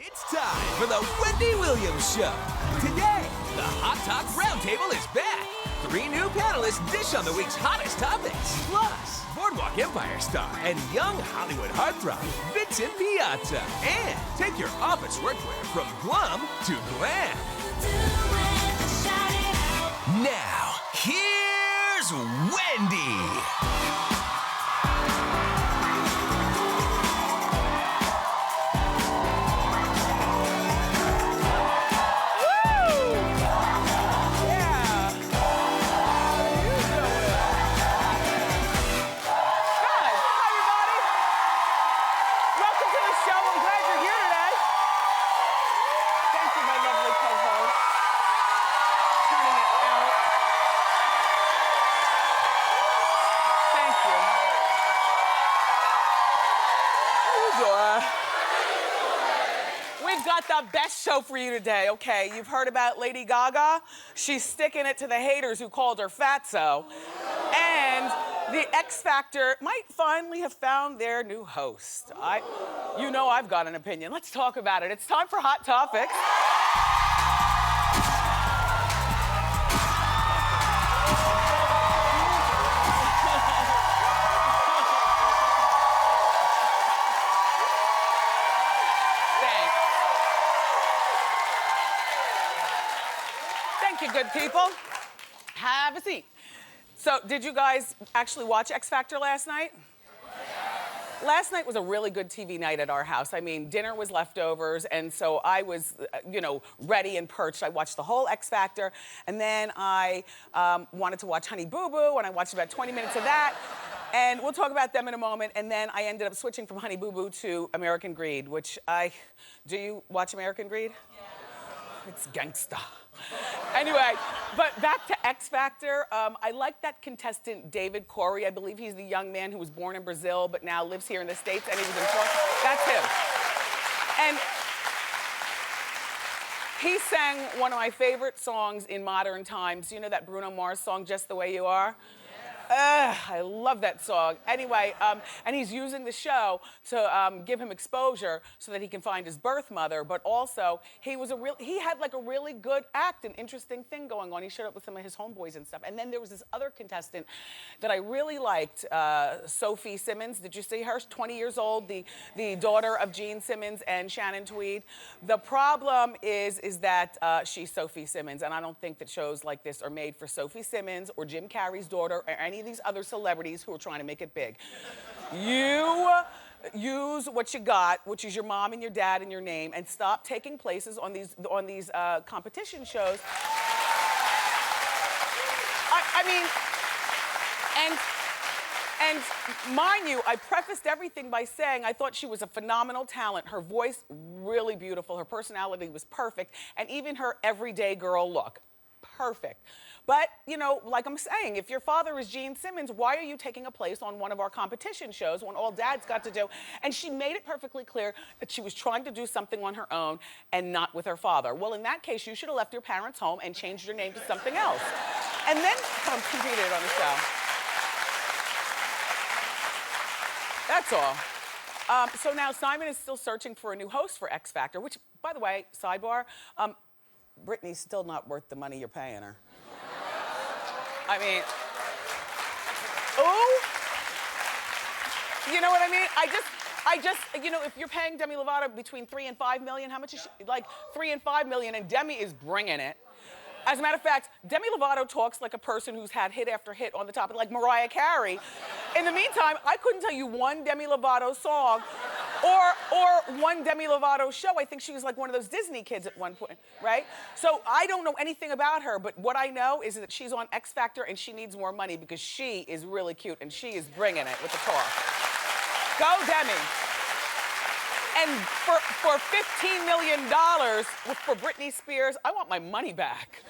It's time for the Wendy Williams Show. Today, the Hot Talk Roundtable is back. 3 new panelists dish on the week's hottest topics. Plus, Boardwalk Empire star and young Hollywood heartthrob, Vincent Piazza. And take your office workwear from glum to glam. Now, here's Wendy. The best show for you today, okay? You've heard about Lady Gaga. She's sticking it to the haters who called her fatso. And the X Factor might finally have found their new host. You know I've got an opinion. Let's talk about it. It's time for Hot Topics. Good people, have a seat. So, did you guys actually watch X Factor last night? Last night was a really good TV night at our house. I mean, dinner was leftovers, and so I was, ready and perched. I watched the whole X Factor, and then I wanted to watch Honey Boo Boo, and I watched about 20 minutes of that. And we'll talk about them in a moment. And then I ended up switching from Honey Boo Boo to American Greed, which do you watch American Greed? Yeah. It's gangsta. Anyway, but back to X Factor. I like that contestant, David Corey. I believe he's the young man who was born in Brazil, but now lives here in the States, and he was in Florida. That's him. And he sang one of my favorite songs in modern times. You know that Bruno Mars song, Just the Way You Are? I love that song. Anyway, and he's using the show to give him exposure so that he can find his birth mother, but also he had like a really good act, an interesting thing going on. He showed up with some of his homeboys and stuff. And then there was this other contestant that I really liked, Sophie Simmons. Did you see her? She's 20 years old, the daughter of Gene Simmons and Shannon Tweed. The problem is that she's Sophie Simmons, and I don't think that shows like this are made for Sophie Simmons or Jim Carrey's daughter or any of these other celebrities who are trying to make it big. You use what you got, which is your mom and your dad and your name, and stop taking places on these competition shows. I mean, and mind you, I prefaced everything by saying I thought she was a phenomenal talent. Her voice, really beautiful. Her personality was perfect. And even her everyday girl look, perfect. But, like I'm saying, if your father is Gene Simmons, why are you taking a place on one of our competition shows when all Dad's got to do? And she made it perfectly clear that she was trying to do something on her own and not with her father. Well, in that case, you should have left your parents home and changed your name to something else. And then competed on the show. That's all. So now Simon is still searching for a new host for X Factor, which, by the way, sidebar, Brittany's still not worth the money you're paying her. I mean, ooh, you know what I mean? I just, if you're paying Demi Lovato between $3 and $5 million, how much is she? Like $3 and $5 million, and Demi is bringing it. As a matter of fact, Demi Lovato talks like a person who's had hit after hit on the top, like Mariah Carey. In the meantime, I couldn't tell you one Demi Lovato song or one Demi Lovato show. I think she was like one of those Disney kids at one point, right? So I don't know anything about her, but what I know is that she's on X Factor and she needs more money because she is really cute and she is bringing it with the talk. Go, Demi. And for $15 million for Britney Spears, I want my money back.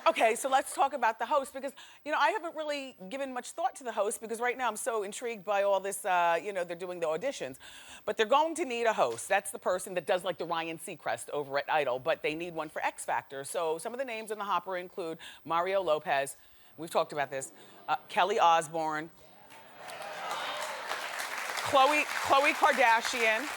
Okay, so let's talk about the host because, I haven't really given much thought to the host because right now I'm so intrigued by all this, they're doing the auditions. But they're going to need a host. That's the person that does like the Ryan Seacrest over at Idol, but they need one for X Factor. So some of the names in the hopper include Mario Lopez. We've talked about this. Kelly Osbourne. Khloe Kardashian.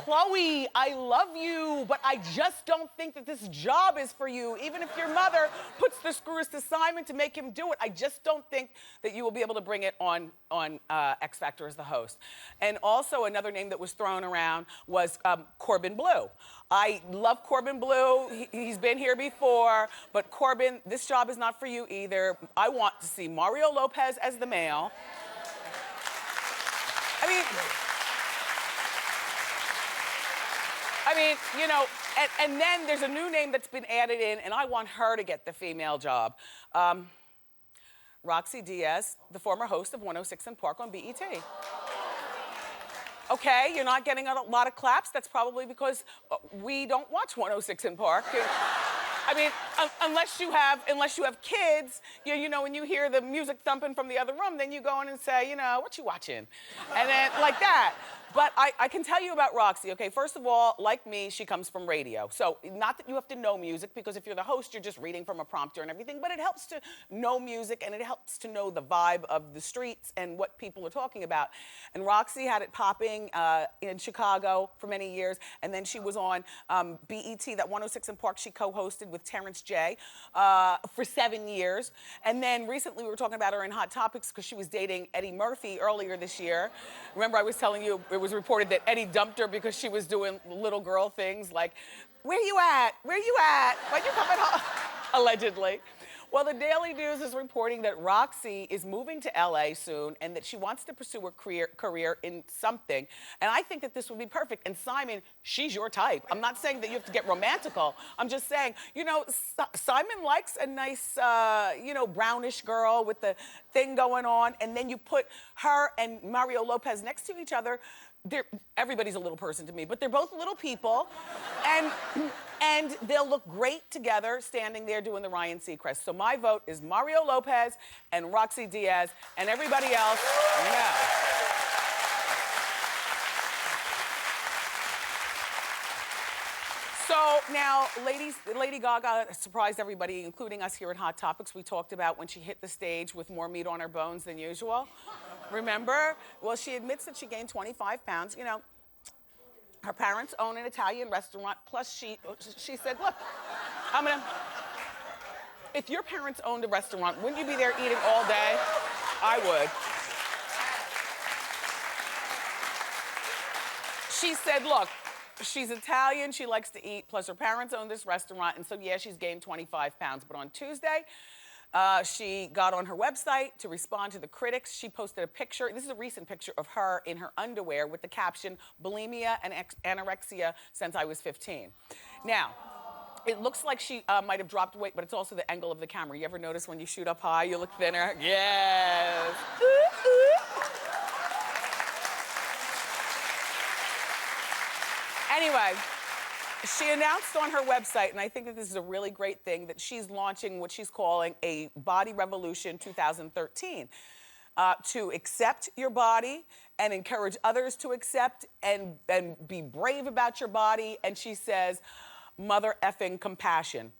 Chloe, I love you, but I just don't think that this job is for you. Even if your mother puts the screws to Simon to make him do it, I just don't think that you will be able to bring it on X Factor as the host. And also another name that was thrown around was Corbin Bleu. I love Corbin Bleu. He's been here before, but Corbin, this job is not for you either. I want to see Mario Lopez as the male. I mean, you know, and then there's a new name that's been added in, and I want her to get the female job. Roxy Diaz, the former host of 106 & Park on BET. Okay, you're not getting a lot of claps. That's probably because we don't watch 106 & Park. I mean, unless you have kids, you know, when you hear the music thumping from the other room, then you go in and say, you know, what you watching? And then like that. But I can tell you about Roxy, okay? First of all, like me, she comes from radio. So not that you have to know music, because if you're the host, you're just reading from a prompter and everything, but it helps to know music and it helps to know the vibe of the streets and what people are talking about. And Roxy had it popping in Chicago for many years, and then she was on BET, that 106 & Park she co-hosted with Terrence J for 7 years. And then recently we were talking about her in Hot Topics because she was dating Eddie Murphy earlier this year. Remember I was telling you, it was reported that Eddie dumped her because she was doing little girl things like, where you at? Where you at? When you coming home? Allegedly. Well, the Daily News is reporting that Roxy is moving to LA soon and that she wants to pursue a career in something. And I think that this would be perfect. And Simon, she's your type. I'm not saying that you have to get romantical. I'm just saying, you know, Simon likes a nice, you know, brownish girl with the thing going on. And then you put her and Mario Lopez next to each other. Everybody's a little person to me, but they're both little people. And they'll look great together standing there doing the Ryan Seacrest. So my vote is Mario Lopez and Roxy Diaz, and everybody else, no. So now, Lady Gaga surprised everybody, including us here at Hot Topics. We talked about when she hit the stage with more meat on her bones than usual. Remember? Well, she admits that she gained 25 pounds. You know, her parents own an Italian restaurant, plus she said, look, if your parents owned a restaurant, wouldn't you be there eating all day? I would. She said, look, she's Italian, she likes to eat, plus her parents own this restaurant, and so yeah, she's gained 25 pounds. But on Tuesday, she got on her website to respond to the critics. She posted a picture, this is a recent picture of her in her underwear with the caption, bulimia and anorexia since I was 15. Now, it looks like she might have dropped weight, but it's also the angle of the camera. You ever notice when you shoot up high, you look thinner? Yes. Ooh, ooh. Anyway, she announced on her website, and I think that this is a really great thing, that she's launching what she's calling a Body Revolution 2013. To accept your body and encourage others to accept and be brave about your body. And she says, mother effing compassion,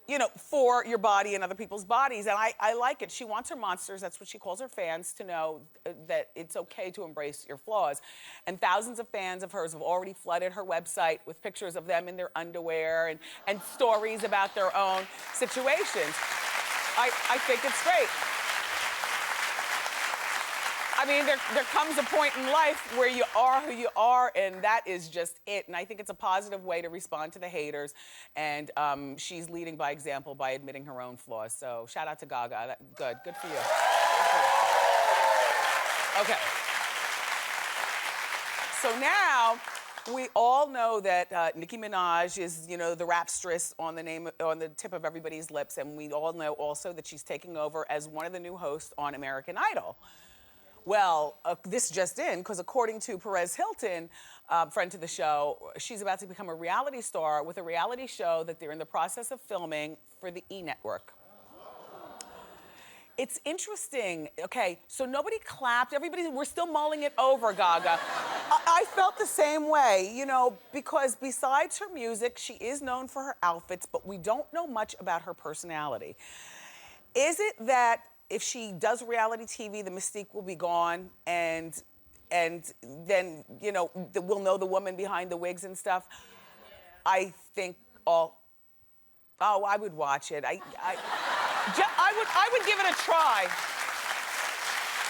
you know, for your body and other people's bodies. And I like it. She wants her monsters, that's what she calls her fans, to know that it's okay to embrace your flaws. And thousands of fans of hers have already flooded her website with pictures of them in their underwear and stories about their own situations. I think it's great. I mean, there comes a point in life where you are who you are, and that is just it. And I think it's a positive way to respond to the haters. And she's leading by example by admitting her own flaws. So shout out to Gaga. Good for you. Okay. So now, we all know that Nicki Minaj is, you know, the rapstress on the tip of everybody's lips. And we all know also that she's taking over as one of the new hosts on American Idol. Well, this just in, because according to Perez Hilton, friend to the show, she's about to become a reality star with a reality show that they're in the process of filming for the E! Network. It's interesting. Okay, so nobody clapped. We're still mulling it over, Gaga. I felt the same way, you know, because besides her music, she is known for her outfits, but we don't know much about her personality. Is it that if she does reality TV, the mystique will be gone, and and then, you know, we'll know the woman behind the wigs and stuff. I think I would watch it. I would give it a try.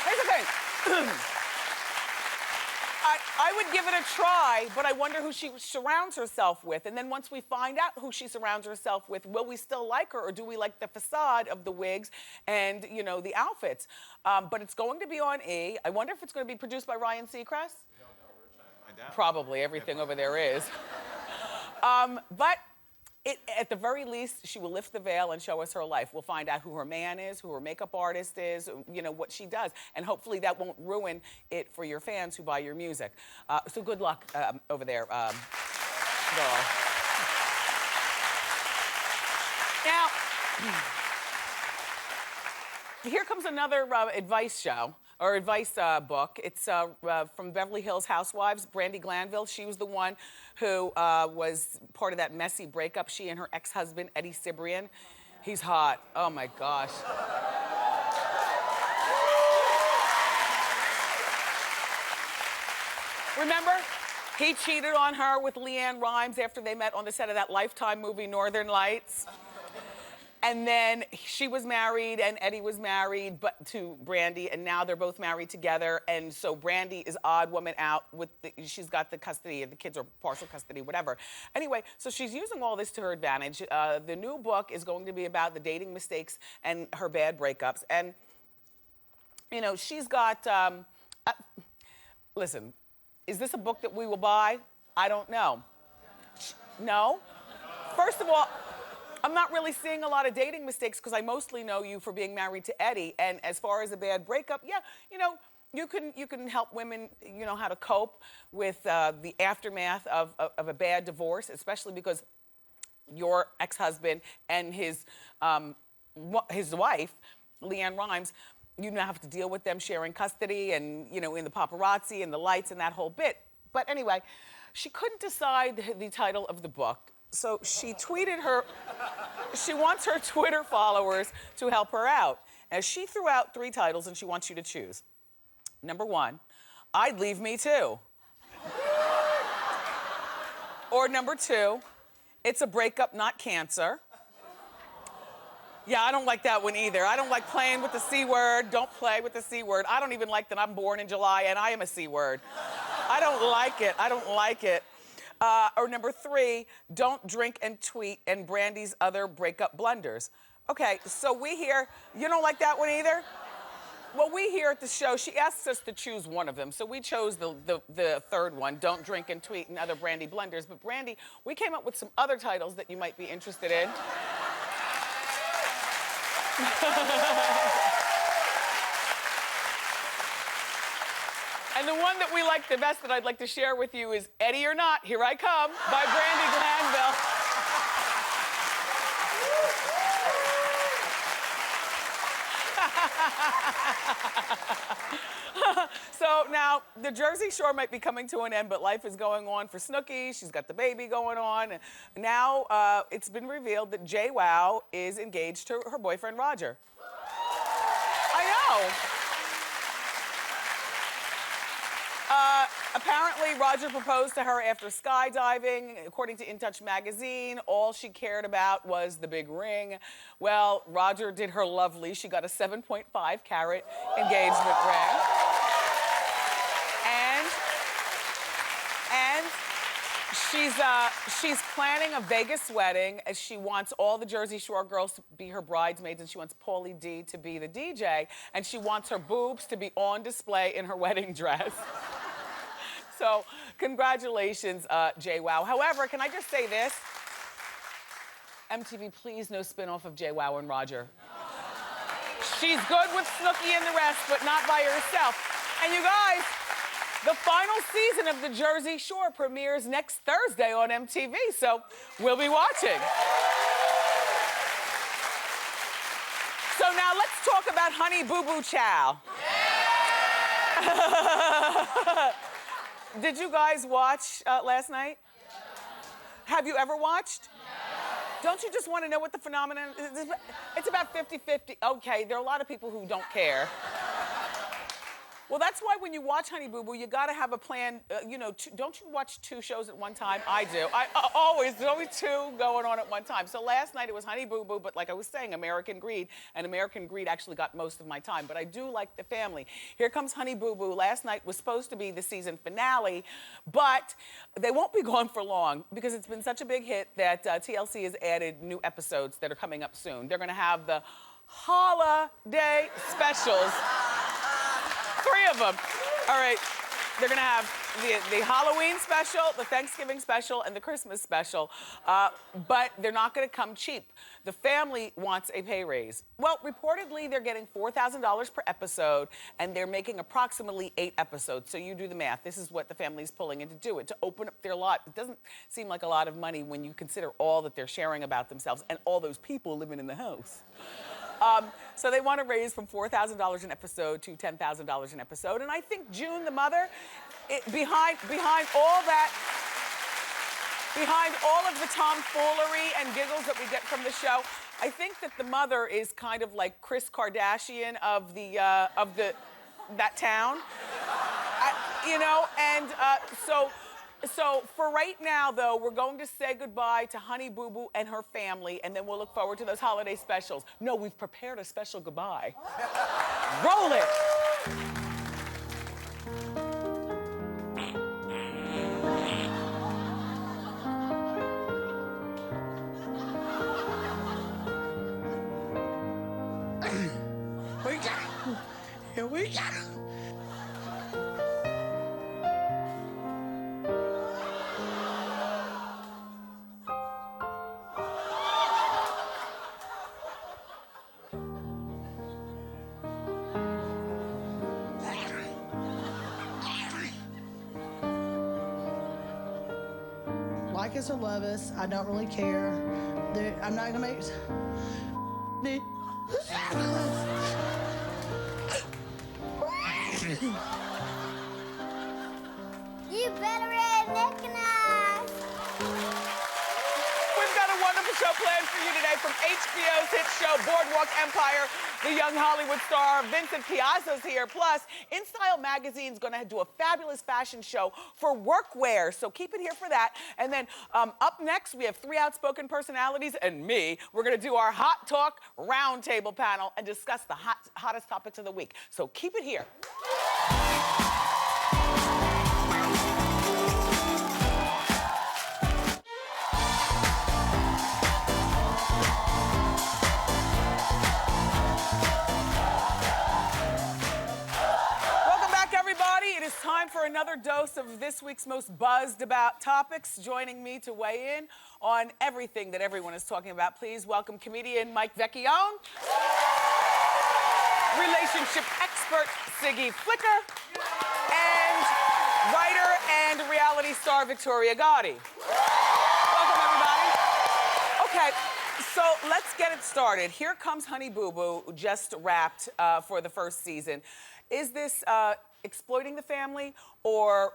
Here's the thing. I would give it a try, but I wonder who she surrounds herself with. And then once we find out who she surrounds herself with, will we still like her, or do we like the facade of the wigs and, you know, the outfits? But it's going to be on E! I wonder if it's going to be produced by Ryan Seacrest? We don't know. We're trying to find out. Probably. Everything over there is. But at the very least, she will lift the veil and show us her life. We'll find out who her man is, who her makeup artist is, you know, what she does. And hopefully that won't ruin it for your fans who buy your music. So good luck over there, girl. Now, here comes another advice show. Or advice book. It's from Beverly Hills Housewives, Brandi Glanville. She was the one who was part of that messy breakup, she and her ex-husband, Eddie Cibrian. He's hot. Oh my gosh. Remember? He cheated on her with Leanne Rimes after they met on the set of that Lifetime movie, Northern Lights. And then she was married and Eddie was married to Brandi, and now they're both married together. And so Brandi is odd woman out with she's got the custody of the kids, or partial custody, whatever. Anyway, so she's using all this to her advantage. The new book is going to be about the dating mistakes and her bad breakups. And, you know, she's got, listen, is this a book that we will buy? I don't know. No? First of all, I'm not really seeing a lot of dating mistakes because I mostly know you for being married to Eddie. And as far as a bad breakup, yeah, you know, you can help women, you know, how to cope with the aftermath of a bad divorce, especially because your ex-husband and his wife, Leanne Rimes, you now have to deal with them sharing custody and, you know, in the paparazzi and the lights and that whole bit. But anyway, she couldn't decide the title of the book. So she tweeted she wants her Twitter followers to help her out. And she threw out 3 titles and she wants you to choose. Number 1, I'd Leave Me Too. Or number 2, It's a Breakup, Not Cancer. Yeah, I don't like that one either. I don't like playing with the C word. Don't play with the C word. I don't even like that I'm born in July and I am a C word. I don't like it. I don't like it. Or number 3, Don't Drink and Tweet and Brandi's Other Breakup Blunders. Okay, so we hear, you don't like that one either? Well, we here at the show, she asks us to choose one of them, so we chose the third one, Don't Drink and Tweet and Other Brandi Blunders. But Brandi, we came up with some other titles that you might be interested in. And the one that we like the best that I'd like to share with you is Eddie or Not, Here I Come by Brandi Glanville. So now, the Jersey Shore might be coming to an end, but life is going on for Snooki. She's got the baby going on. And now it's been revealed that JWoww is engaged to her boyfriend, Roger. I know. Apparently, Roger proposed to her after skydiving. According to In Touch magazine, all she cared about was the big ring. Well, Roger did her lovely. She got a 7.5-carat engagement ring. And she's planning a Vegas wedding, as she wants all the Jersey Shore girls to be her bridesmaids, and she wants Pauly D to be the DJ, and she wants her boobs to be on display in her wedding dress. So, congratulations, JWoww. However, can I just say this? MTV, please no spin-off of JWoww and Roger. She's good with Snooki and the rest, but not by herself. And you guys, the final season of The Jersey Shore premieres next Thursday on MTV, so we'll be watching. So now let's talk about Honey Boo Boo Chow. Yeah! Did you guys watch last night? Yeah. Have you ever watched? Yeah. Don't you just want to know what the phenomenon is? It's about 50-50. Okay, there are a lot of people who don't care. Well, that's why when you watch Honey Boo Boo, you gotta have a plan. You know, don't you watch 2 shows at one time? I do. There's always 2 going on at one time. So last night it was Honey Boo Boo, but like I was saying, American Greed, and American Greed actually got most of my time. But I do like The Family. Here comes Honey Boo Boo. Last night was supposed to be the season finale, but they won't be gone for long because it's been such a big hit that TLC has added new episodes that are coming up soon. They're gonna have the holiday specials. 3 of them. All right. They're gonna have the Halloween special, the Thanksgiving special, and the Christmas special. But they're not gonna come cheap. The Family wants a pay raise. Well, reportedly, they're getting $4,000 per episode, and they're making approximately 8 episodes. So you do the math. This is what the Family's pulling in to do it, to open up their lot. It doesn't seem like a lot of money when you consider all that they're sharing about themselves and all those people living in the house. So they want to raise from $4,000 an episode to $10,000 an episode. And I think June, the mother, behind all that, behind all of the tomfoolery and giggles that we get from the show, I think that the mother is kind of like Kris Kardashian of that town. So for right now, though, we're going to say goodbye to Honey Boo Boo and her family, and then we'll look forward to those holiday specials. No, we've prepared a special goodbye. Roll it. Here we go. Like us or love us, I don't really care. I'm not gonna make. You better recognize. We've got a wonderful show planned for you today from HBO's hit show Boardwalk Empire. The young Hollywood star Vincent Piazza's here. Plus, InStyle magazine's gonna do a fabulous fashion show for workwear. So keep it here for that. And then up next, we have 3 outspoken personalities and me. We're gonna do our Hot Talk Roundtable panel and discuss the hottest topics of the week. So keep it here. It is time for another dose of this week's most buzzed about topics. Joining me to weigh in on everything that everyone is talking about, please welcome comedian Mike Veccione, relationship expert Siggy Flicker, and writer and reality star Victoria Gotti. Welcome, everybody. Okay, so let's get it started. Here comes Honey Boo Boo, just wrapped for the first season. Is this exploiting the family, or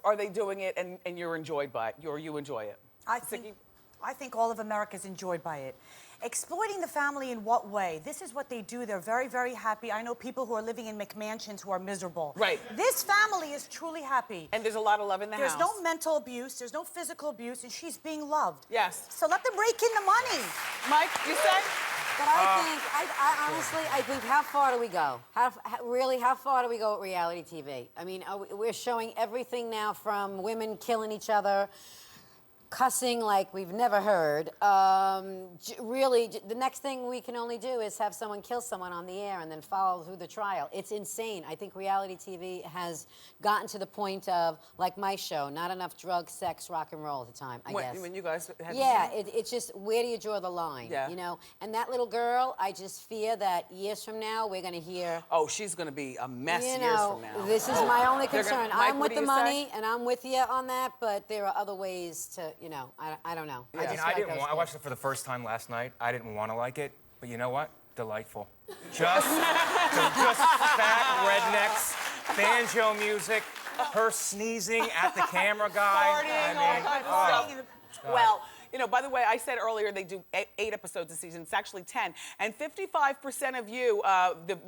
are they doing it and you're enjoyed by it, or you enjoy it? I think all of America's enjoyed by it. Exploiting the family in what way? This is what they do. They're very, very happy. I know people who are living in McMansions who are miserable. Right. This family is truly happy. And there's a lot of love in the house. There's no mental abuse, there's no physical abuse, and she's being loved. Yes. So let them rake in the money. Mike, you say? But I honestly, I think, how far do we go? How far do we go with reality TV? I mean, we're showing everything now from women killing each other, cussing like we've never heard. Really, the next thing we can only do is have someone kill someone on the air and then follow through the trial. It's insane. I think reality TV has gotten to the point of, like my show, not enough drugs, sex, rock and roll at the time, I guess. When you guys had it's just, where do you draw the line? Yeah. You know? And that little girl, I just fear that years from now, we're gonna hear... Oh, she's gonna be a mess you years know, from now. This is my only concern. Mike, I'm what with do the you money, say? and I'm with you on that, but there are other ways to, you know, I don't know. Yeah. I watched it for the first time last night. I didn't want to like it, but you know what? Delightful. Just fat rednecks, banjo music, her sneezing at the camera guy. Farting, all kinds of stuff. Well, you know, by the way, I said earlier they do 8 episodes a season. It's actually 10. And 55% of you,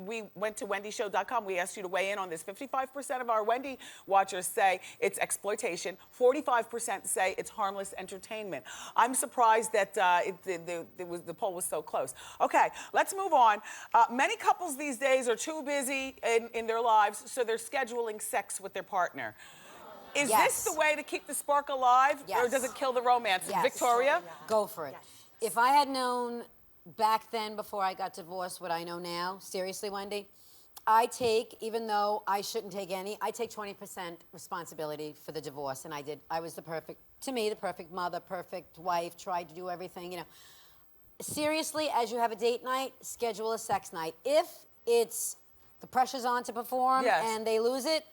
we went to wendyshow.com. We asked you to weigh in on this. 55% of our Wendy watchers say it's exploitation. 45% say it's harmless entertainment. I'm surprised that the poll was so close. Okay, let's move on. Many couples these days are too busy in their lives, so they're scheduling sex with their partner. Is this the way to keep the spark alive, or does it kill the romance? Victoria? Go for it. If I had known back then, before I got divorced, what I know now, seriously, Wendy, I take, even though I shouldn't take any, I take 20% responsibility for the divorce, and I did. I was the perfect mother, perfect wife, tried to do everything, you know. Seriously, as you have a date night, schedule a sex night. If it's the pressure's on to perform and they lose it,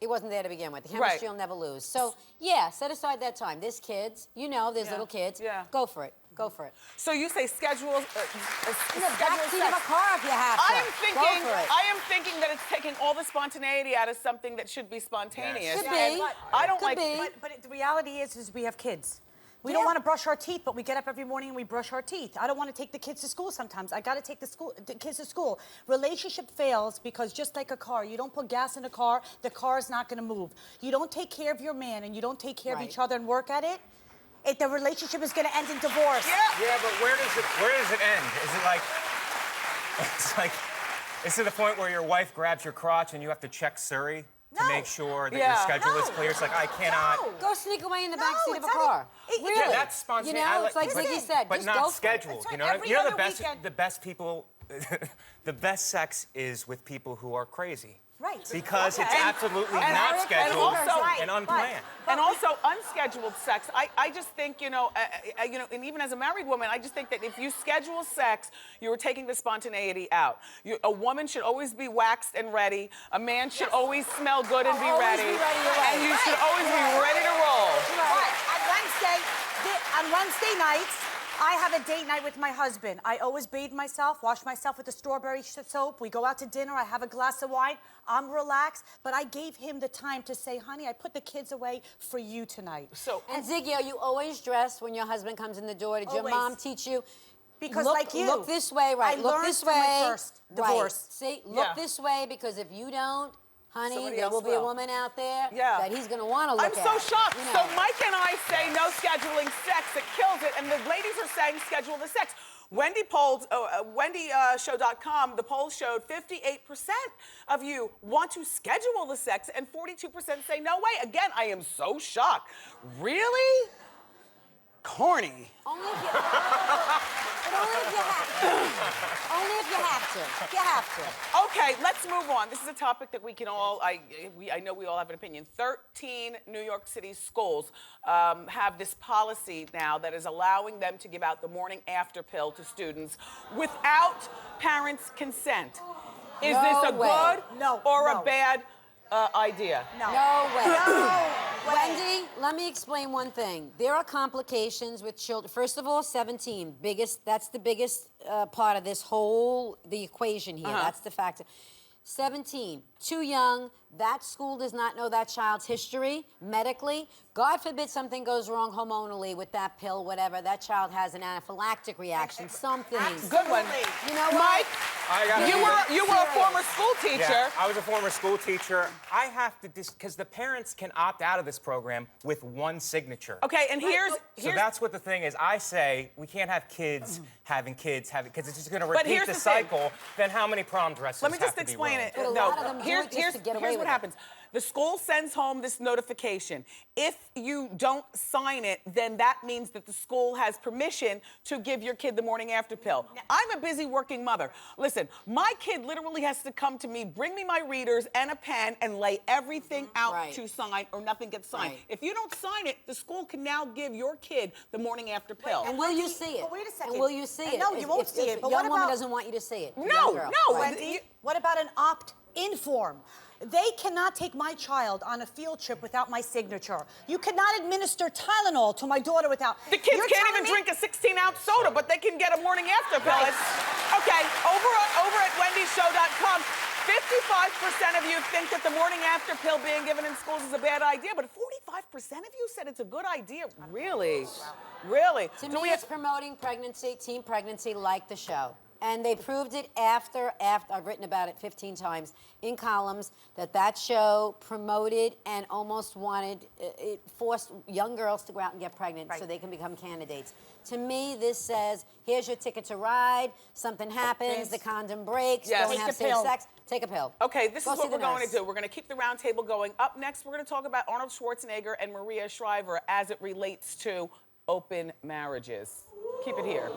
it wasn't there to begin with. The chemistry will never lose. So, yeah, set aside that time. There's kids. You know, there's little kids. Yeah. Go for it. Go for it. So you say schedule In the backseat of a car if you have to. I am thinking that it's taking all the spontaneity out of something that should be spontaneous. Could be. I don't Could like. be. But the reality is we have kids. We don't want to brush our teeth, but we get up every morning and we brush our teeth. I don't want to take the kids to school sometimes. I got to take the kids to school. Relationship fails because just like a car, you don't put gas in a car, the car is not going to move. You don't take care of your man and you don't take care of each other and work at it, the relationship is going to end in divorce. Yeah, but where does it end? Is it the point where your wife grabs your crotch and you have to check Surrey? To make sure that your schedule is clear. It's like, I cannot. Go sneak away in the backseat of a car. Really? Yeah, that's spontaneous. You know, it's like Siggy said, but just not go scheduled. For it. You know, the best people, the best sex is with people who are crazy. Right. Because it's absolutely not scheduled and unplanned. And also unscheduled sex. I just think, you know, and even as a married woman, I just think that if you schedule sex, you're taking the spontaneity out. A woman should always be waxed and ready. A man should always smell good and be ready. And you should always be ready to roll. On Wednesday nights, I have a date night with my husband. I always bathe myself, wash myself with the strawberry soap. We go out to dinner. I have a glass of wine. I'm relaxed. But I gave him the time to say, honey, I put the kids away for you tonight. And Siggy, are you always dressed when your husband comes in the door? Did your mom teach you? Because look, look this way, right? Look this way. My first divorce. See, look this way, because if you don't, honey, there will be a woman out there that he's going to want to look at. I'm so shocked. You know. So Mike and I say no scheduling sex. It kills it. And the ladies are saying schedule the sex. Wendy polls, wendyshow.com, the poll showed 58% of you want to schedule the sex and 42% say no way. Again, I am so shocked. Really? Corny. Only if you have to. Only if you have to. You have to. Okay, let's move on. This is a topic that we can all, I know we all have an opinion. 13 New York City schools have this policy now that is allowing them to give out the morning after pill to students without parents' consent. Is this a good or a bad idea? No way. No way. Wendy, let me explain one thing. There are complications with children. First of all, 17, that's the biggest part of this whole, the equation here. That's the factor. 17, too young. That school does not know that child's history medically. God forbid something goes wrong hormonally with that pill, whatever. That child has an anaphylactic reaction, something. Good one. You know what? Mike, you were a former school teacher. Yeah, I was a former school teacher. I have to, because the parents can opt out of this program with one signature. Okay, and here's So that's what the thing is. I say we can't have kids having kids, because it's just going to repeat the cycle. Then how many prom dresses Let me just have to be explain ruined? it. But a lot of them do it just to get away Here's with what happens. The school sends home this notification. If you don't sign it, then that means that the school has permission to give your kid the morning after pill. I'm a busy working mother. Listen, my kid literally has to come to me, bring me my readers and a pen, and lay everything out to sign, or nothing gets signed. If you don't sign it, the school can now give your kid the morning after pill. And will you see it? But wait a second. And will you see it? No, you won't see it. If But a young what woman about... doesn't want you to see it. No, no. Wendy, what about an opt-in form? They cannot take my child on a field trip without my signature. You cannot administer Tylenol to my daughter without... The kids can't even drink a 16-ounce soda, but they can get a morning after pill. Okay, over at wendyshow.com, 55% of you think that the morning after pill being given in schools is a bad idea, but of you said it's a good idea. Really? Really? To me, it's promoting pregnancy, teen pregnancy, like the show. And they proved it after I've written about it 15 times in columns, that show promoted and almost it forced young girls to go out and get pregnant so they can become candidates. To me, this says, here's your ticket to ride, something happens, the condom breaks, don't have safe sex, take a pill. Okay, this is what we're going to do. We're going to keep the round table going. Up next, we're going to talk about Arnold Schwarzenegger and Maria Shriver as it relates to open marriages. Keep it here.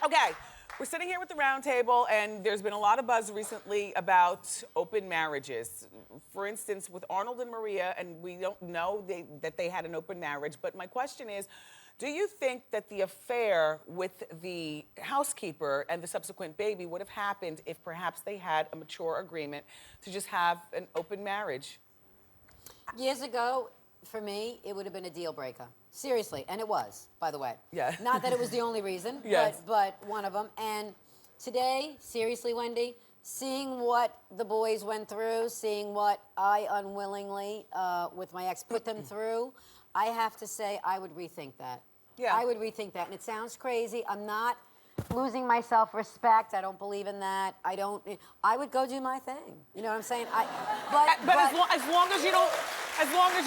Okay, we're sitting here with the round table, and there's been a lot of buzz recently about open marriages. For instance, with Arnold and Maria, and we don't know that they had an open marriage, but my question is, do you think that the affair with the housekeeper and the subsequent baby would have happened if perhaps they had a mature agreement to just have an open marriage? Years ago, for me, it would have been a deal breaker. Seriously, and it was, by the way. Yeah. Not that it was the only reason, yes. but one of them. And today, seriously, Wendy, seeing what the boys went through, seeing what I unwillingly, with my ex, put them through, I have to say I would rethink that. Yeah. I would rethink that. And it sounds crazy. I'm not losing my self-respect. I don't believe in that. I would go do my thing. You know what I'm saying? But as long as you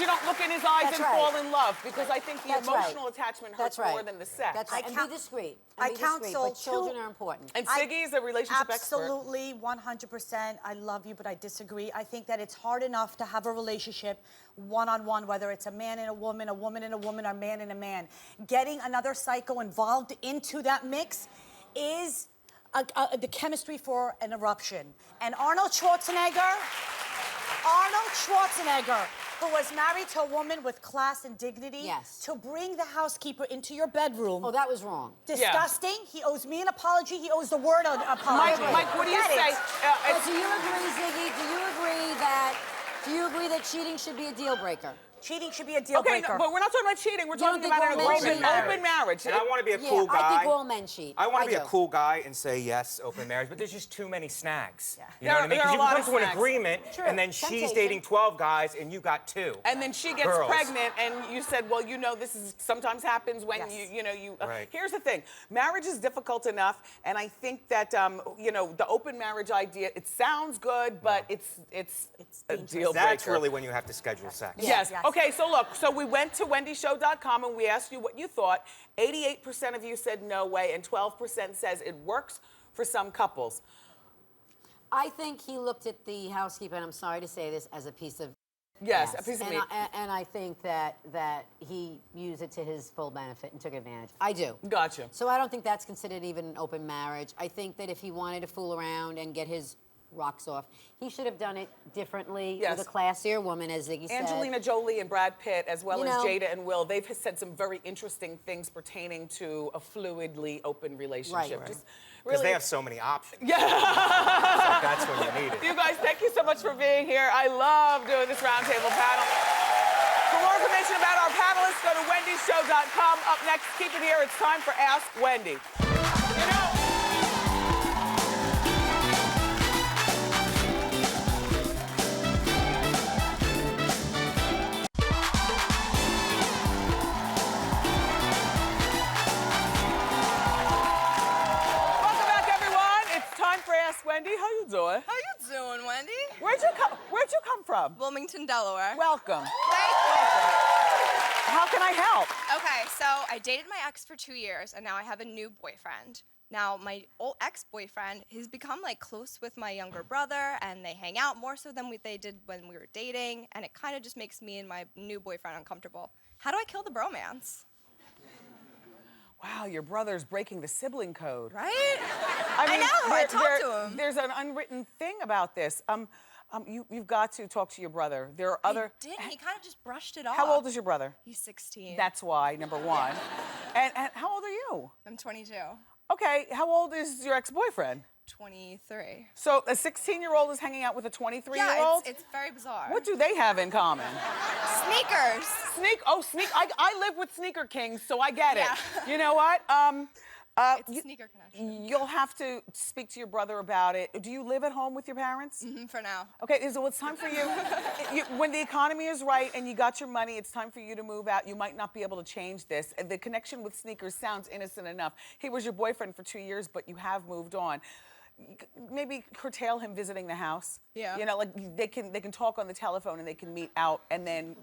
don't look in his eyes and fall in love, because I think the emotional attachment hurts more than the sex. That's right. And be discreet. I counsel but children are important. And Siggy is a relationship expert. Absolutely, 100%. I love you, but I disagree. I think that it's hard enough to have a relationship one-on-one, whether it's a man and a woman and a woman, or a man and a man. Getting another psycho involved into that mix is the chemistry for an eruption. And Arnold Schwarzenegger, who was married to a woman with class and dignity, to bring the housekeeper into your bedroom. Oh, that was wrong. Disgusting. Yeah. He owes me an apology. He owes the world an apology. Mike, what do you say? Do you agree, Siggy? Do you agree that cheating should be a deal breaker? Cheating should be a deal breaker. No, but we're not talking about cheating. We're talking about an open marriage. And I want to be a cool guy. I think all men cheat. I want to be a cool guy and say yes, open marriage, but there's just too many snags. Yeah. You know what I mean? Because you come come to an agreement, and then she's dating 12 guys, and you got 2. And then she gets pregnant, and you said, well, you know, this is sometimes happens when you. Here's the thing: marriage is difficult enough, and I think that the open marriage idea, it sounds good, but it's a deal breaker. That's really when you have to schedule sex. Yes. Okay. So look. So we went to wendyshow.com and we asked you what you thought. 88% of you said no way, and 12% says it works for some couples. I think he looked at the housekeeper, and I'm sorry to say this, as a piece of a piece of meat. And I think that he used it to his full benefit and took advantage. I do. Gotcha. So I don't think that's considered even an open marriage. I think that if he wanted to fool around and get his rocks off, he should have done it differently with a classier woman, as Ziggy said. Angelina Jolie and Brad Pitt, as well as Jada and Will, they've said some very interesting things pertaining to a fluidly open relationship. Right. Because they have so many options. Yeah. So that's when you need it. You guys, thank you so much for being here. I love doing this roundtable panel. For more information about our panelists, go to wendyshow.com. Up next, keep it here. It's time for Ask Wendy. You know, Wendy, how you doing? How you doing, Wendy? Where'd you come from? Wilmington, Delaware. Welcome. Thank you. How can I help? Okay, so I dated my ex for 2 years, and now I have a new boyfriend. Now, my old ex-boyfriend, he's become, like, close with my younger brother, and they hang out more so than they did when we were dating, and it kind of just makes me and my new boyfriend uncomfortable. How do I kill the bromance? Wow, your brother's breaking the sibling code. Right? I know, I talked to him. There's an unwritten thing about this. You've got to talk to your brother. There are other... He did. He kind of just brushed it off. How old is your brother? He's 16. That's why, number one. And how old are you? I'm 22. Okay, how old is your ex-boyfriend? 23. So a 16-year-old is hanging out with a 23-year-old? Yeah, it's very bizarre. What do they have in common? Sneakers. I live with sneaker kings, so I get it. Yeah. You know what? It's a sneaker connection. You'll have to speak to your brother about it. Do you live at home with your parents? For now. Okay, so it's time for you, when the economy is right and you got your money, it's time for you to move out. You might not be able to change this. The connection with sneakers sounds innocent enough. He was your boyfriend for 2 years, but you have moved on. Maybe curtail him visiting the house. Yeah. You know, like they can talk on the telephone and they can meet out and then,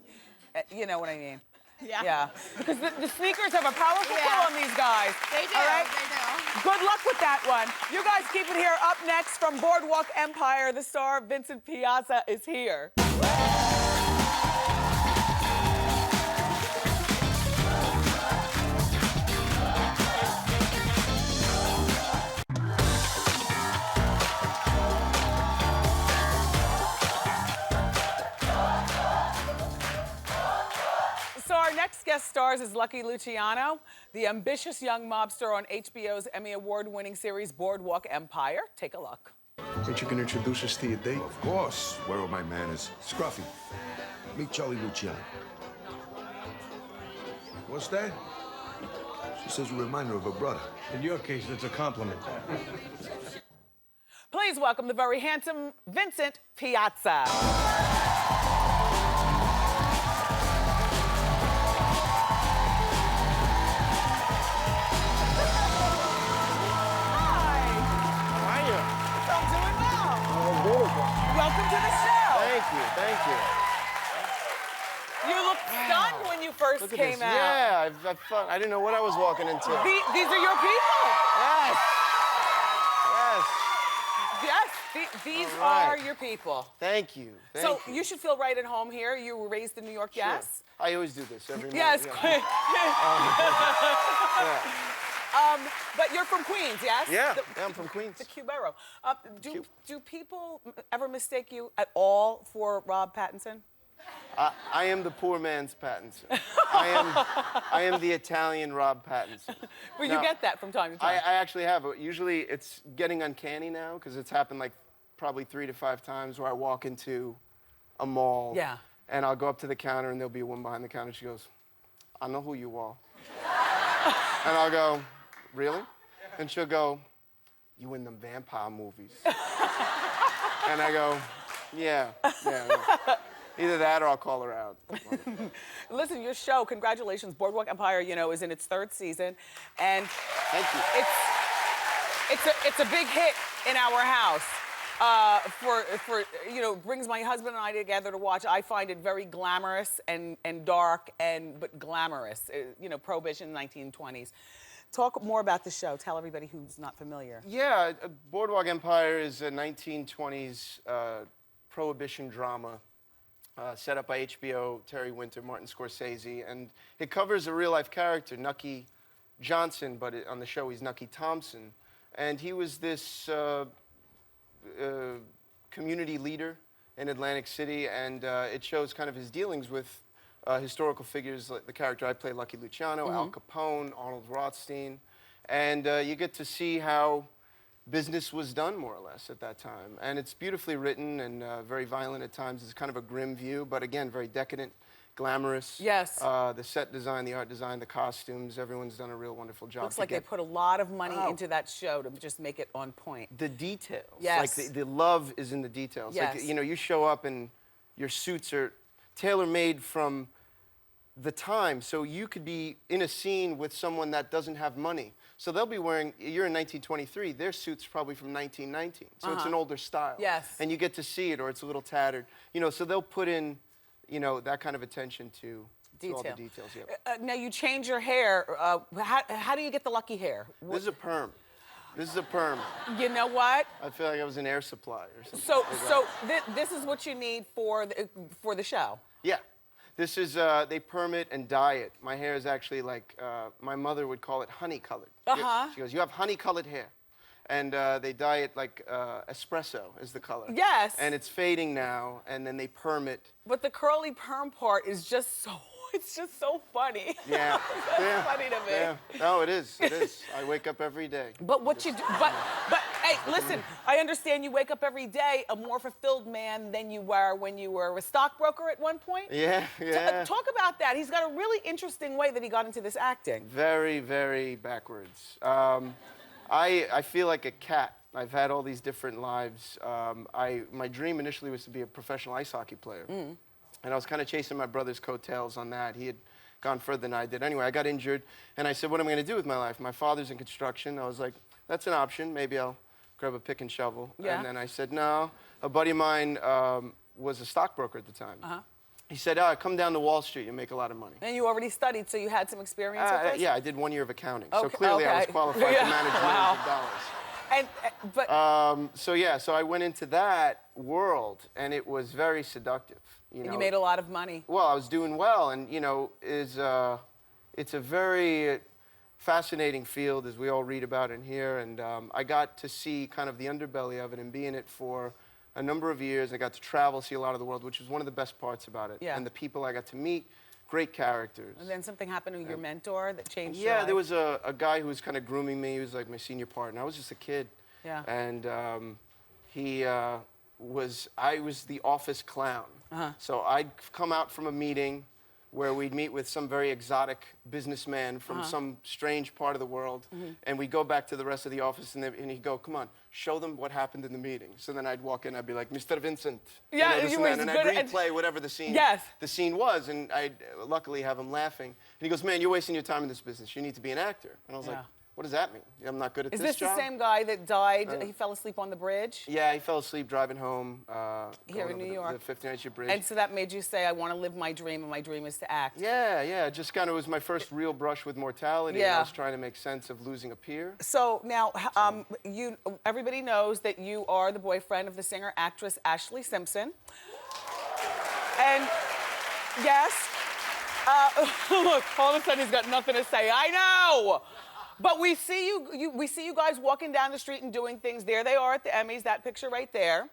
you know what I mean? Yeah. Yeah. Because the sneakers have a powerful pull on these guys. They do. All right? They do. Good luck with that one. You guys keep it here. Up next from Boardwalk Empire, the star Vincent Piazza is here. So our next guest stars is Lucky Luciano, the ambitious young mobster on HBO's Emmy Award-winning series Boardwalk Empire. Take a look. Think you can introduce us to your date? Of course. Where are my manners? Scruffy, meet Charlie Luciano. What's that? She says you remind her of her brother. In your case, that's a compliment. Please welcome the very handsome Vincent Piazza. Welcome to the show. Thank you. You looked stunned when you first Look at came this. out. Yeah, I didn't know what I was walking into. These are your people. Yes. Yes, these All right. are your people. Thank you. So you should feel right at home here. You were raised in New York, yes? I always do this every night. Yes. Yeah. But you're from Queens, yes? Yeah, I'm from Queens. The Q borough. Do people ever mistake you at all for Rob Pattinson? I am the poor man's Pattinson. I am the Italian Rob Pattinson. Well, you get that from time to time. I actually have. Usually it's getting uncanny now because it's happened like probably 3 to 5 times where I walk into a mall. Yeah. And I'll go up to the counter and there'll be a woman behind the counter. She goes, I know who you are. And I'll go, really? And she'll go, you in them vampire movies. And I go, yeah. Either that or I'll call her out. Listen, your show, congratulations, Boardwalk Empire, is in its 3rd season. And thank you. It's a big hit in our house. Brings my husband and I together to watch. I find it very glamorous and dark but glamorous. Prohibition, 1920s. Talk more about the show. Tell everybody who's not familiar. Yeah, Boardwalk Empire is a 1920s prohibition drama set up by HBO, Terry Winter, Martin Scorsese, and it covers a real-life character, Nucky Johnson, but on the show he's Nucky Thompson, and he was this community leader in Atlantic City, and it shows kind of his dealings with historical figures like the character I play, Lucky Luciano, Al Capone, Arnold Rothstein, and you get to see how business was done more or less at that time. And it's beautifully written and very violent at times. It's kind of a grim view, but again, very decadent, glamorous. Yes. The set design, the art design, the costumes, everyone's done a real wonderful job. Looks like they put a lot of money into that show to just make it on point. The details. Yes. Like the love is in the details. Yes. Like, you show up and your suits are tailor-made from the time, so you could be in a scene with someone that doesn't have money. So they'll be wearing, you're in 1923, their suit's probably from 1919. So it's an older style. Yes. And you get to see it, or it's a little tattered. So they'll put in, that kind of attention to all the details. Yeah. Now you change your hair. How do you get the lucky hair? This is a perm. This is a perm. You know what? I feel like I was an air supply or something. So this is what you need for the show. Yeah. This is, they perm it and dye it. My hair is actually like, my mother would call it honey-colored. She goes, you have honey-colored hair. And they dye it like espresso is the color. Yes. And it's fading now, and then they perm it. But the curly perm part is just so It's just so funny. Yeah. That's funny to me. Yeah. No, it is. It is. I wake up every day. But what you do, but hey, listen, I understand you wake up every day a more fulfilled man than you were when you were a stockbroker at one point. Yeah, yeah. Talk about that. He's got a really interesting way that he got into this acting. Very, very backwards. I feel like a cat. I've had all these different lives. My dream initially was to be a professional ice hockey player. And I was kind of chasing my brother's coattails on that. He had gone further than I did. Anyway, I got injured, and I said, what am I going to do with my life? My father's in construction. I was like, that's an option. Maybe I'll grab a pick and shovel. Yeah. And then I said, no. A buddy of mine was a stockbroker at the time. He said, come down to Wall Street, you'll make a lot of money. And you already studied, so you had some experience with this? Yeah, I did 1 year of accounting. Okay, So clearly I was qualified to manage millions of dollars. So I went into that world, and it was very seductive. And you made a lot of money. Well, I was doing well, and it's a very fascinating field, as we all read about in here, and I got to see kind of the underbelly of it and be in it for a number of years. I got to travel, see a lot of the world, which was one of the best parts about it. Yeah. And the people I got to meet, great characters. And then something happened with your mentor that changed your life? Yeah, there was a guy who was kind of grooming me. He was like my senior partner. I was just a kid. Yeah. And I was the office clown. So I'd come out from a meeting where we'd meet with some very exotic businessman from some strange part of the world, and we'd go back to the rest of the office, and he'd go, come on, show them what happened in the meeting. So then I'd walk in, I'd be like, Mr. Vincent, yeah, this and that, and I'd replay whatever the scene, the scene was, and I'd luckily have him laughing. And he goes, man, you're wasting your time in this business. You need to be an actor. And I was like, what does that mean? I'm not good at this job? Is this the same guy that died? He fell asleep on the bridge? Yeah, he fell asleep driving home. Here in New York. The 59th Street Bridge. And so that made you say, I want to live my dream, and my dream is to act. Yeah, just kind of was my first real brush with mortality. Yeah. And I was trying to make sense of losing a peer. So now, everybody knows that you are the boyfriend of the singer-actress Ashley Simpson. And yes, look, all of a sudden he's got nothing to say. I know! But we see you guys walking down the street and doing things. There they are at the Emmys, that picture right there.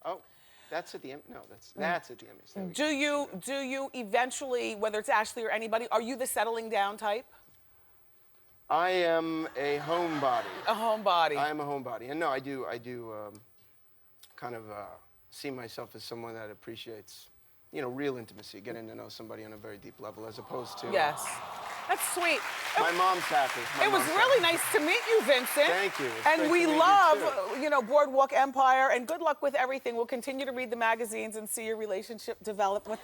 Oh, that's at the Emmys. No, that's at the Emmys. Do you eventually, whether it's Ashley or anybody, are you the settling down type? I am a homebody. A homebody. I am a homebody. And no, I do kind of see myself as someone that appreciates, real intimacy, getting to know somebody on a very deep level, as opposed to... Yes. That's sweet. My mom's happy. It was really nice to meet you, Vincent. Thank you. And we love, Boardwalk Empire, and good luck with everything. We'll continue to read the magazines and see your relationship develop with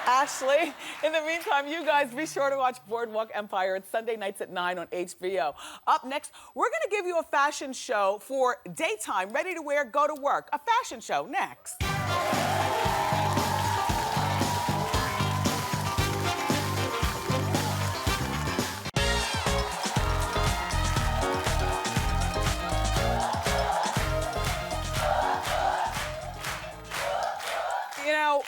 Ashley. In the meantime, you guys be sure to watch Boardwalk Empire. It's Sunday nights at 9 on HBO. Up next, we're going to give you a fashion show for daytime, ready to wear, go to work. A fashion show next.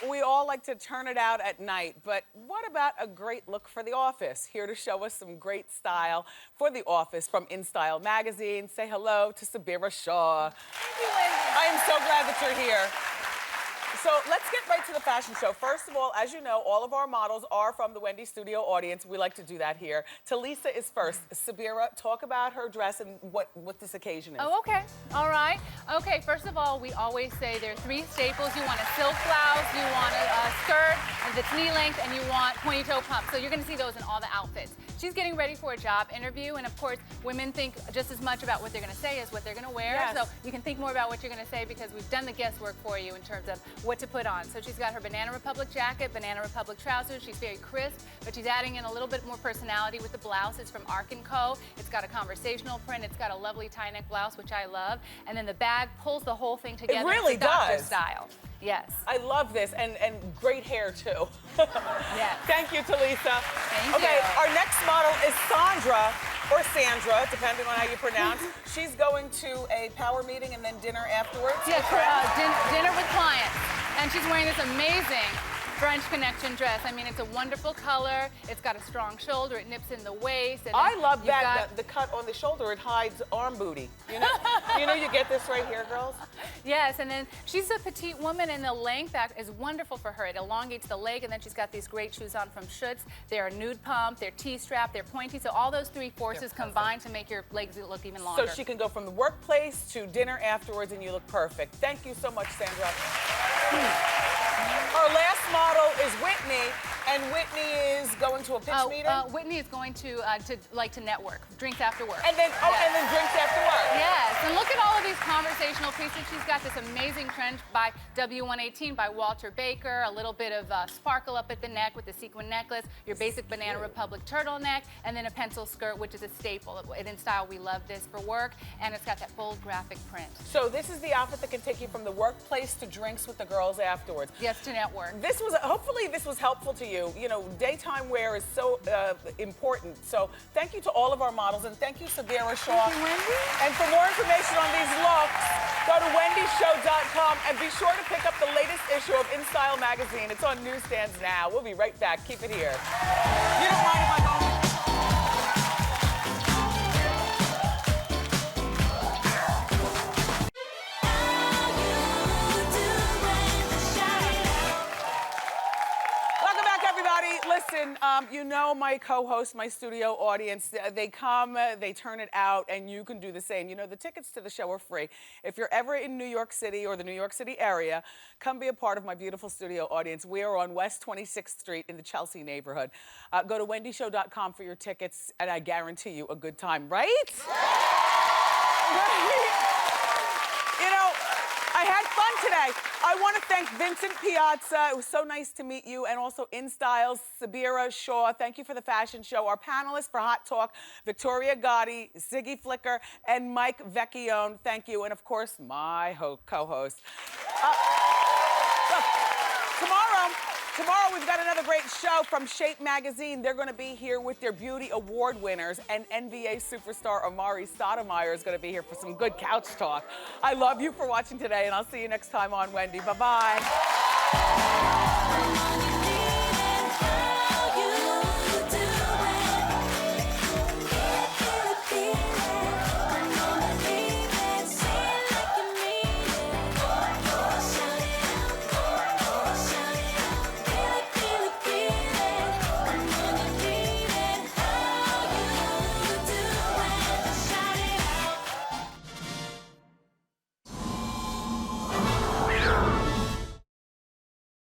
We all like to turn it out at night, but what about a great look for the office? Here to show us some great style for the office from In Style magazine. Say hello to Sabira Shaw. Thank you, Wendy. I am so glad that you're here. So let's get right to the fashion show. First of all, as you know, all of our models are from the Wendy Studio audience. We like to do that here. Talisa is first. Sabira, talk about her dress and what this occasion is. Oh, okay. All right. Okay, first of all, we always say there are 3 staples. You want a silk blouse, you want a skirt that's knee length, and you want pointy toe pumps. So you're going to see those in all the outfits. She's getting ready for a job interview, and of course, women think just as much about what they're going to say as what they're going to wear. Yes. So you can think more about what you're going to say because we've done the guesswork for you in terms of what to put on. So she's got her Banana Republic jacket, Banana Republic trousers. She's very crisp, but she's adding in a little bit more personality with the blouse. It's from Ark & Co. It's got a conversational print. It's got a lovely tie neck blouse, which I love. And then the bag pulls the whole thing together. It really doctor does. Style. Yes. I love this, and great hair, too. Yes. Thank you, Talisa. Thank okay, you. our next model is Sandra, or Sandra, depending on how you pronounce. She's going to a power meeting and then dinner afterwards. Yes, dinner with clients. And she's wearing this amazing French Connection dress. I mean, it's a wonderful color. It's got a strong shoulder. It nips in the waist. And I love you've that, got- the cut on the shoulder, it hides arm booty. You know, you get this right here, girls? Yes, and then she's a petite woman, and the length back is wonderful for her. It elongates the leg, and then she's got these great shoes on from Schutz. They're nude pump, they're T-strap, they're pointy, so all those three forces combine to make your legs look even longer. So she can go from the workplace to dinner afterwards, and you look perfect. Thank you so much, Sandra. Our last model is Whitney, and Whitney is going to a pitch meeting. Whitney is going to network, drinks after work. And then drinks after work. Yes, and look at all of these conversational pieces. She's got this amazing trend by W118 by Walter Baker, a little bit of sparkle up at the neck with the sequin necklace, your basic Banana Republic turtleneck, and then a pencil skirt, which is a staple. And in style, we love this for work, and it's got that bold graphic print. So this is the outfit that can take you from the workplace to drinks with the girls afterwards. Yes, to network. Hopefully this was helpful to you. You know, daytime wear is so important. So thank you to all of our models, and thank you, Sabira Shaw. Thank you, Wendy. And for more information on these looks, go to wendyshow.com and be sure to pick up the latest issue of In Style magazine. It's on newsstands now. We'll be right back. Keep it here. You don't mind if I go? Listen, you know my co-host, my studio audience, they come, they turn it out, and you can do the same. You know, the tickets to the show are free. If you're ever in New York City or the New York City area, come be a part of my beautiful studio audience. We are on West 26th Street in the Chelsea neighborhood. Go to wendyshow.com for your tickets, and I guarantee you a good time, right? You know, I had fun today. I want to thank Vincent Piazza. It was so nice to meet you. And also In Styles, Sabira Shaw. Thank you for the fashion show. Our panelists for Hot Talk, Victoria Gotti, Siggy Flicker, and Mike Veccione. Thank you. And of course, my co-host. Look, tomorrow we've got another great show from Shape Magazine. They're going to be here with their beauty award winners, and NBA superstar Amari Stoudemire is going to be here for some good couch talk. I love you for watching today, and I'll see you next time on Wendy. Bye-bye.